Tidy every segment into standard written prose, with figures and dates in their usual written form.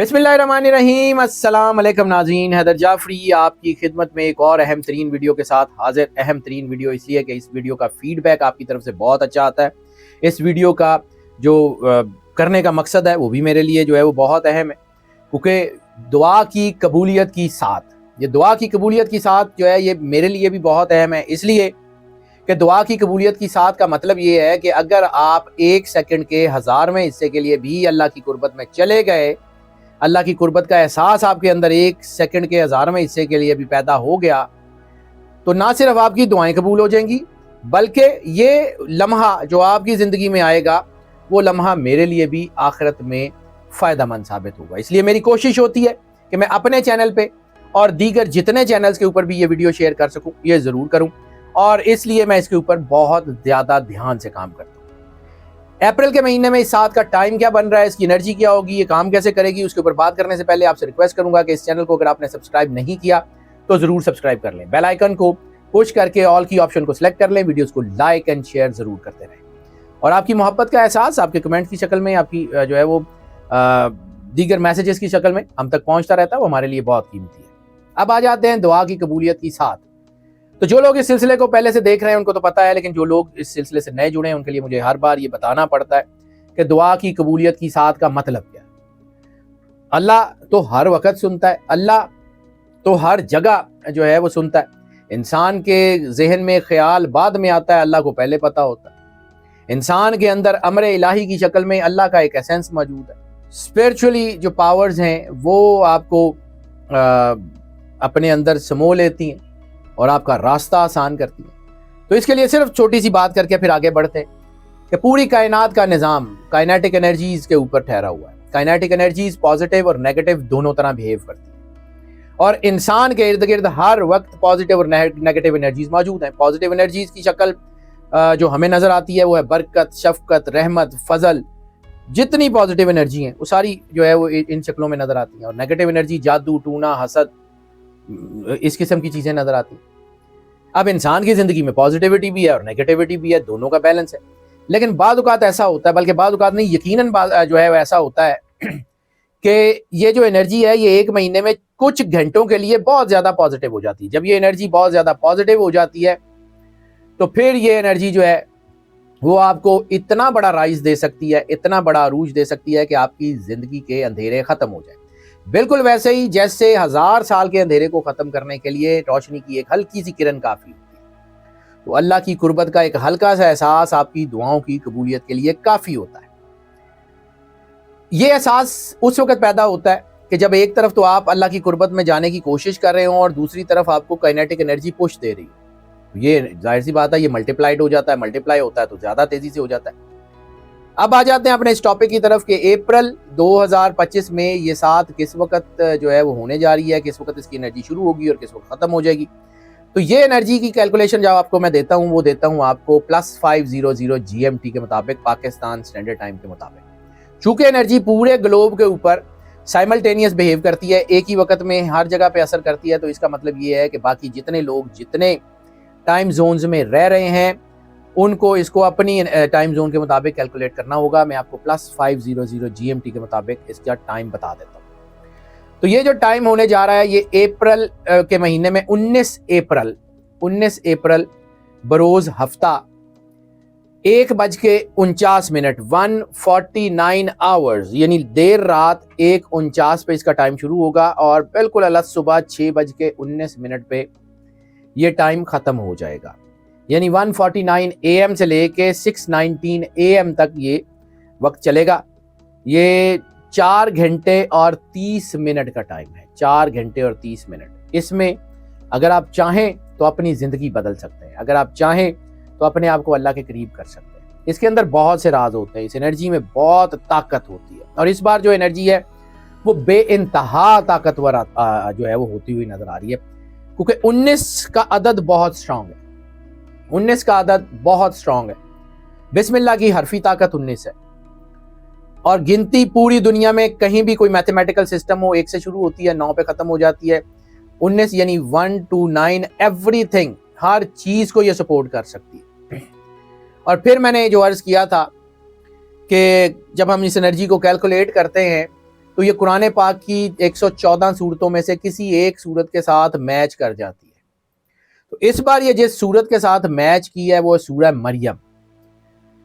बिस्मिल्लाहिर्रहमानिर्रहीम। अस्सलाम वालेकुम नाज़रीन, हैदर जाफरी आपकी खिदमत में एक और अहम तरीन वीडियो के साथ हाजिर। अहम तरीन वीडियो इसलिए कि इस वीडियो का फीडबैक आपकी तरफ से बहुत अच्छा आता है। इस वीडियो का जो करने का मकसद है वो भी मेरे लिए जो है वो बहुत अहम है, क्योंकि दुआ की कबूलियत की साथ, ये दुआ की कबूलियत की साथ जो है ये मेरे लिए भी बहुत अहम है। इसलिए कि दुआ की कबूलियत की साथ का मतलब ये है कि अगर आप एक सेकंड के 1000वें हिस्से के लिए भी अल्लाह की कुर्बत में चले गए, अल्लाह की कुर्बत का एहसास आपके अंदर एक सेकंड के 1000वें हिस्से के लिए भी पैदा हो गया, तो ना सिर्फ आपकी दुआएं कबूल हो जाएंगी, बल्कि ये लम्हा जो आपकी ज़िंदगी में आएगा वो लम्हा मेरे लिए भी आखिरत में फ़ायदेमंद साबित होगा। इसलिए मेरी कोशिश होती है कि मैं अपने चैनल पे और दीगर जितने चैनल्स के ऊपर भी ये वीडियो शेयर कर सकूँ ये ज़रूर करूँ, और इसलिए मैं इसके ऊपर बहुत ज़्यादा ध्यान से काम करता हूँ। अप्रैल के महीने में इस साथ का टाइम क्या बन रहा है, इसकी एनर्जी क्या होगी, ये काम कैसे करेगी, उसके ऊपर बात करने से पहले आपसे रिक्वेस्ट करूंगा कि इस चैनल को अगर आपने सब्सक्राइब नहीं किया तो जरूर सब्सक्राइब कर लें। बेल आइकन को पुश करके ऑल की ऑप्शन को सिलेक्ट कर लें, वीडियोस को लाइक एंड शेयर जरूर करते रहें, और आपकी मोहब्बत का एहसास आपके कमेंट की शक्ल में, आपकी जो है वो दीगर मैसेजेस की शक्ल में हम तक पहुंचता रहता है, वो हमारे लिए बहुत कीमती है। अब आ जाते हैं दुआ की कबूलियत की साथ। तो जो लोग इस सिलसिले को पहले से देख रहे हैं उनको तो पता है, लेकिन जो लोग इस सिलसिले से नए जुड़े हैं उनके लिए मुझे हर बार ये बताना पड़ता है कि दुआ की कबूलियत की साथ का मतलब क्या है। अल्लाह तो हर वक्त सुनता है, अल्लाह तो हर जगह जो है वो सुनता है। इंसान के जहन में ख्याल बाद में आता है, अल्लाह को पहले पता होता है। इंसान के अंदर अमर इलाही की शक्ल में अल्लाह का एक एसेंस मौजूद है। स्पिरिचुअली जो पावर्स हैं वो आपको अपने अंदर समो लेती हैं और आपका रास्ता आसान करती है। तो इसके लिए सिर्फ छोटी सी बात करके फिर आगे बढ़ते हैं कि पूरी कायनात का निज़ाम काइनेटिक एनर्जीज के ऊपर ठहरा हुआ है। काइनेटिक एनर्जीज पॉजिटिव और नेगेटिव दोनों तरह बिहेव करती है, और इंसान के इर्द गिर्द हर वक्त पॉजिटिव और नेगेटिव एनर्जीज मौजूद हैं। पॉजिटिव एनर्जीज की शक्ल जो हमें नजर आती है वो है बरकत, शफकत, रहमत, फजल। जितनी पॉजिटिव एनर्जी हैं वो सारी जो है वो इन शक्लों में नजर आती हैं, और नेगेटिव एनर्जी जादू, टूना, हसद, इस किस्म की चीजें नजर आती हैं। अब इंसान की जिंदगी में पॉजिटिविटी भी है और नेगेटिविटी भी है, दोनों का बैलेंस है। लेकिन बाद औक़ात ऐसा होता है, बल्कि बाद औक़ात नहीं, यकीनन जो है ऐसा होता है कि ये जो एनर्जी है ये एक महीने में कुछ घंटों के लिए बहुत ज़्यादा पॉजिटिव हो जाती है। जब ये एनर्जी बहुत ज़्यादा पॉजिटिव हो जाती है तो फिर ये एनर्जी जो है वो आपको इतना बड़ा राइज दे सकती है, इतना बड़ा अरूज दे सकती है कि आपकी ज़िंदगी के अंधेरे ख़त्म हो जाए। बिल्कुल वैसे ही जैसे 1000 साल के अंधेरे को ख़त्म करने के लिए रोशनी की एक हल्की सी किरण काफ़ी होती है, तो अल्लाह की कुर्बत का एक हल्का सा एहसास आपकी दुआओं की कबूलियत के लिए काफ़ी होता है। ये एहसास उस वक्त पैदा होता है कि जब एक तरफ तो आप अल्लाह की कुर्बत में जाने की कोशिश कर रहे हो और दूसरी तरफ आपको काइनेटिक एनर्जी पुश दे रही हो। ये जाहिर सी बात है, ये मल्टीप्लाइड हो जाता है, मल्टीप्लाई होता है तो ज़्यादा तेज़ी से हो जाता है। अब आ जाते हैं अपने इस टॉपिक की तरफ कि अप्रैल 2025 में ये साथ किस वक्त जो है वो होने जा रही है, किस वक्त इसकी एनर्जी शुरू होगी और किस वक्त ख़त्म हो जाएगी। तो ये एनर्जी की कैलकुलेशन जब आपको मैं देता हूँ वो देता हूँ आपको +500 GMT के मुताबिक, पाकिस्तान स्टैंडर्ड टाइम के मुताबिक। चूँकि एनर्जी पूरे ग्लोब के ऊपर साइमल्टेनियस बिहेव करती है, एक ही वक्त में हर जगह पे असर करती है, तो इसका मतलब ये है कि बाकी जितने लोग जितने टाइम जोन्स में रह रहे हैं उनको इसको अपनी टाइम जोन के मुताबिक कैलकुलेट करना होगा। मैं आपको +500 GMT के मुताबिक इसका टाइम बता देता हूँ। तो ये जो टाइम होने जा रहा है ये अप्रैल के महीने में 19 अप्रैल बरोज़ हफ्ता 1:49 1:49 आवर्स, यानी देर रात 1:49 पे इसका टाइम शुरू होगा और बिल्कुल अलग सुबह 6:19 पे ये टाइम ख़त्म हो जाएगा। यानी 1:49 AM से लेके 6:19 AM तक ये वक्त चलेगा। ये 4 घंटे और 30 मिनट का टाइम है, 4 घंटे और 30 मिनट। इसमें अगर आप चाहें तो अपनी ज़िंदगी बदल सकते हैं, अगर आप चाहें तो अपने आप को अल्लाह के करीब कर सकते हैं। इसके अंदर बहुत से राज होते हैं, इस एनर्जी में बहुत ताकत होती है, और इस बार जो एनर्जी है वो बेइंतहा ताकतवर जो है वो होती हुई नज़र आ रही है, क्योंकि 19 का अदद बहुत स्ट्रांग है। 19 का अदद बहुत स्ट्रांग है। बिस्मिल्लाह की हरफी ताकत 19 है, और गिनती पूरी दुनिया में कहीं भी कोई मैथमेटिकल सिस्टम हो 1 से शुरू होती है, 9 पे ख़त्म हो जाती है। 19 यानी 1 to 9 एवरीथिंग, हर चीज़ को ये सपोर्ट कर सकती है। और फिर मैंने जो अर्ज़ किया था कि जब हम इस एनर्जी को कैलकुलेट करते हैं تو یہ قرآن پاک کی 114 صورتوں میں سے کسی ایک صورت کے ساتھ میچ کر جاتی ہے۔ تو اس بار یہ جس صورت کے ساتھ میچ کی ہے وہ سورہ مریم۔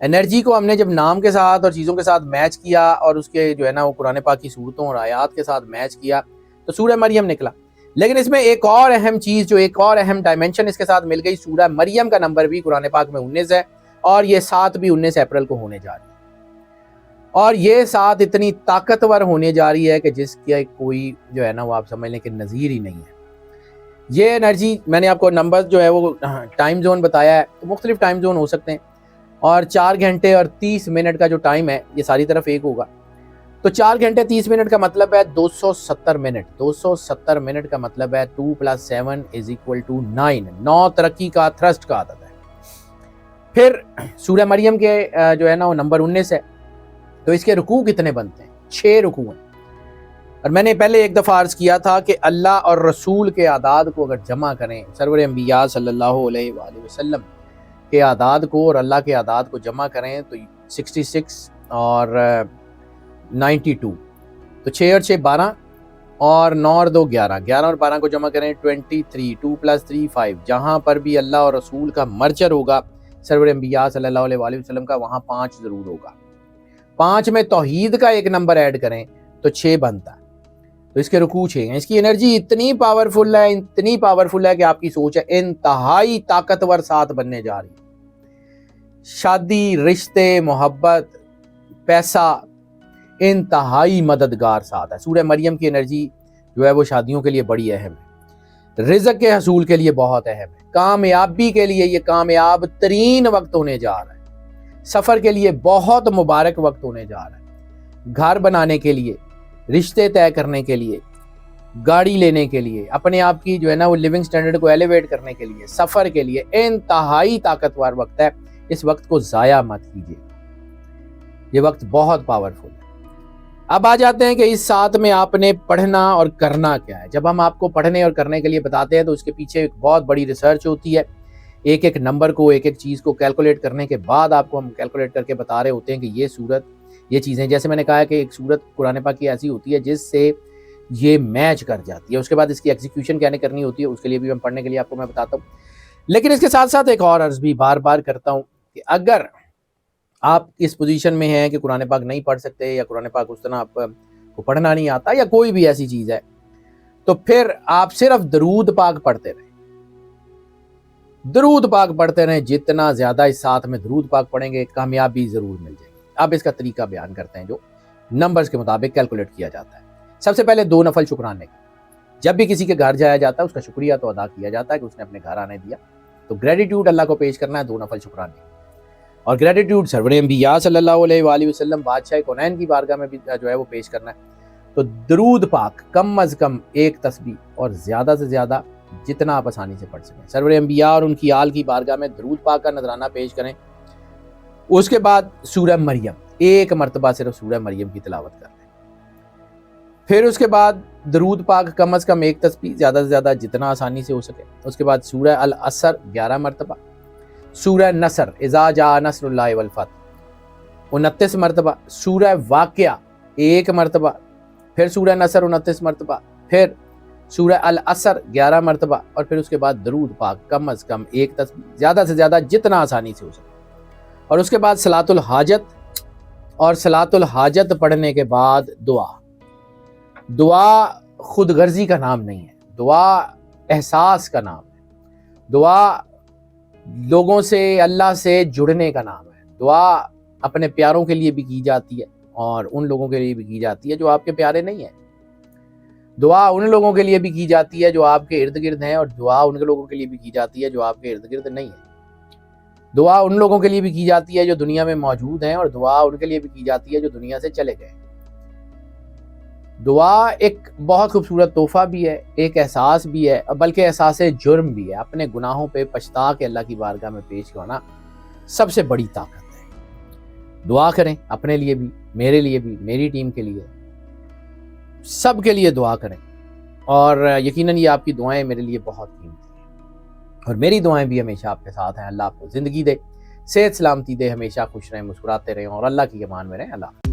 انرجی کو ہم نے جب نام کے ساتھ اور چیزوں کے ساتھ میچ کیا اور اس کے جو ہے نا وہ قرآن پاک کی صورتوں اور آیات کے ساتھ میچ کیا تو سورہ مریم نکلا۔ لیکن اس میں ایک اور اہم چیز، جو ایک اور اہم ڈائمنشن اس کے ساتھ مل گئی، سورہ مریم کا نمبر بھی قرآن پاک میں 19 ہے، اور یہ 7 بھی 19 اپریل کو ہونے جا رہی ہے، اور یہ 7 اتنی طاقتور ہونے جا رہی ہے کہ جس کی کوئی جو ہے نا وہ آپ سمجھ لیں کہ نظیر ہی نہیں ہے۔ یہ انرجی میں نے آپ کو نمبر جو ہے وہ ٹائم زون بتایا ہے، تو مختلف ٹائم زون ہو سکتے ہیں، اور 4 گھنٹے اور 30 منٹ کا جو ٹائم ہے یہ ساری طرف ایک ہوگا۔ تو 4 گھنٹے 30 منٹ کا مطلب ہے 270 منٹ، 270 منٹ کا مطلب ہے 2 + 7 = 9، 9 ترقی کا تھرسٹ کا عدد ہے۔ پھر سورہ مریم کے جو ہے نا وہ نمبر 19 ہے، تو اس کے رکوع کتنے بنتے ہیں؟ 6 رکوع ہیں، اور میں نے پہلے ایک دفعہ عرض کیا تھا کہ اللہ اور رسول کے اعداد کو اگر جمع کریں، سرور انبیاء صلی اللہ علیہ وآلہ وسلم کے اعداد کو اور اللہ کے اعداد کو جمع کریں تو 66 اور 92، تو 6 اور 6 12، اور 9 اور 2 11، 11 اور 12 کو جمع کریں 23، 2 + 3 5۔ جہاں پر بھی اللہ اور رسول کا مرجر ہوگا سرور انبیاء صلی اللہ علیہ وآلہ وسلم کا، وہاں 5 ضرور ہوگا۔ 5 میں توحید کا ایک نمبر ایڈ کریں تو 6 بنتا ہے، تو اس کے رکوع 6 ہیں۔ اس کی انرجی اتنی پاورفل ہے، اتنی پاورفل ہے کہ آپ کی سوچ ہے انتہائی طاقتور 7 بننے جا رہی ہے۔ شادی، رشتے، محبت، پیسہ، انتہائی مددگار 7 ہے۔ سورہ مریم کی انرجی جو ہے وہ شادیوں کے لیے بڑی اہم ہے، رزق کے حصول کے لیے بہت اہم ہے، کامیابی کے لیے یہ کامیاب ترین وقت ہونے جا رہا ہے، سفر کے لیے بہت مبارک وقت ہونے جا رہا ہے، گھر بنانے کے لیے، رشتے طے کرنے کے لیے، گاڑی لینے کے لیے، اپنے آپ کی جو ہے نا وہ لیونگ سٹینڈرڈ کو ایلیویٹ کرنے کے لیے، سفر کے لیے انتہائی طاقتور وقت ہے۔ اس وقت کو ضائع مت کیجیے، یہ وقت بہت پاورفل ہے۔ اب آ جاتے ہیں کہ اس 7 میں آپ نے پڑھنا اور کرنا کیا ہے۔ جب ہم آپ کو پڑھنے اور کرنے کے لیے بتاتے ہیں تو اس کے پیچھے ایک بہت بڑی ریسرچ ہوتی ہے، ایک ایک نمبر کو، ایک ایک چیز کو کیلکولیٹ کرنے کے بعد آپ کو ہم کیلکولیٹ کر کے بتا رہے ہوتے ہیں کہ یہ صورت، یہ چیزیں، جیسے میں نے کہا کہ ایک صورت قرآن پاک کی ایسی ہوتی ہے جس سے یہ میچ کر جاتی ہے، اس کے بعد اس کی ایگزیکیوشن کیا کرنی ہوتی ہے، اس کے لیے بھی ہم پڑھنے کے لیے آپ کو میں بتاتا ہوں۔ لیکن اس کے ساتھ ساتھ ایک اور عرض بھی بار بار کرتا ہوں کہ اگر آپ اس پوزیشن میں ہیں کہ قرآن پاک نہیں پڑھ سکتے، یا قرآن پاک اس طرح آپ کو پڑھنا نہیں آتا، یا کوئی بھی ایسی چیز ہے، تو پھر آپ صرف درود پاک پڑھتے رہیں، درود پاک پڑھتے رہیں۔ جتنا زیادہ اس 7 میں درود پاک پڑھیں گے کامیابی ضرور مل جائے گی۔ اب اس کا طریقہ بیان کرتے ہیں جو نمبرز کے مطابق کیلکولیٹ کیا جاتا ہے۔ سب سے پہلے 2 نفل شکرانے کا، جب بھی کسی کے گھر جایا جاتا ہے اس کا شکریہ تو ادا کیا جاتا ہے کہ اس نے اپنے گھر آنے دیا، تو گریٹیٹیوڈ اللہ کو پیش کرنا ہے 2 نفل شکرانے، اور گریٹیٹیوڈ سرور انبیاء صلی اللہ علیہ وآلہ وسلم بادشاہ کونین کی بارگاہ میں بھی جو ہے وہ پیش کرنا ہے۔ تو درود پاک کم از کم 1 تسبیح، اور زیادہ سے زیادہ جتنا آپ آسانی سے پڑھ سکیں سرور انبیاء اور ان کی آل کی بارگاہ میں درود پاک کا نذرانہ پیش کریں۔ اس کے بعد سورہ مریم 1 مرتبہ صرف سورہ مریم کی تلاوت کر لیں۔ پھر اس کے بعد درود پاک کم از کم 1 تسبیح، زیادہ سے زیادہ جتنا آسانی سے ہو سکے۔ اس کے بعد سورہ العصر 11 مرتبہ، سورہ نصر اذا جاء نصر اللہ والفتح 29 مرتبہ، سورہ واقعہ 1 مرتبہ، پھر سورہ نصر 29 مرتبہ، پھر سورہ العصر 11 مرتبہ، اور پھر اس کے بعد درود پاک کم از کم 1 تسبیح، زیادہ سے زیادہ جتنا آسانی سے ہو سکے۔ اور اس کے بعد صلاۃ الحاجت، اور صلاۃ الحاجت پڑھنے کے بعد دعا خود غرضی کا نام نہیں ہے، دعا احساس کا نام ہے، دعا لوگوں سے، اللہ سے جڑنے کا نام ہے۔ دعا اپنے پیاروں کے لیے بھی کی جاتی ہے اور ان لوگوں کے لیے بھی کی جاتی ہے جو آپ کے پیارے نہیں ہیں۔ دعا ان لوگوں کے لیے بھی کی جاتی ہے جو آپ کے ارد گرد ہیں، اور دعا ان کے لوگوں کے لیے بھی کی جاتی ہے جو آپ کے ارد گرد نہیں ہیں۔ دعا ان لوگوں کے لیے بھی کی جاتی ہے جو دنیا میں موجود ہیں، اور دعا ان کے لیے بھی کی جاتی ہے جو دنیا سے چلے گئے۔ دعا ایک بہت خوبصورت تحفہ بھی ہے، ایک احساس بھی ہے، بلکہ احساس جرم بھی ہے۔ اپنے گناہوں پہ پچھتا کے اللہ کی بارگاہ میں پیش ہونا سب سے بڑی طاقت ہے۔ دعا کریں اپنے لیے بھی، میرے لیے بھی، میری ٹیم کے لیے، سب کے لیے دعا کریں، اور یقیناً یہ آپ کی دعائیں میرے لیے بہت قیمتی ہیں، اور میری دعائیں بھی ہمیشہ آپ کے ساتھ ہیں۔ اللہ آپ کو زندگی دے، صحت سلامتی دے، ہمیشہ خوش رہیں، مسکراتے رہیں، اور اللہ کی امان میں رہیں۔ اللہ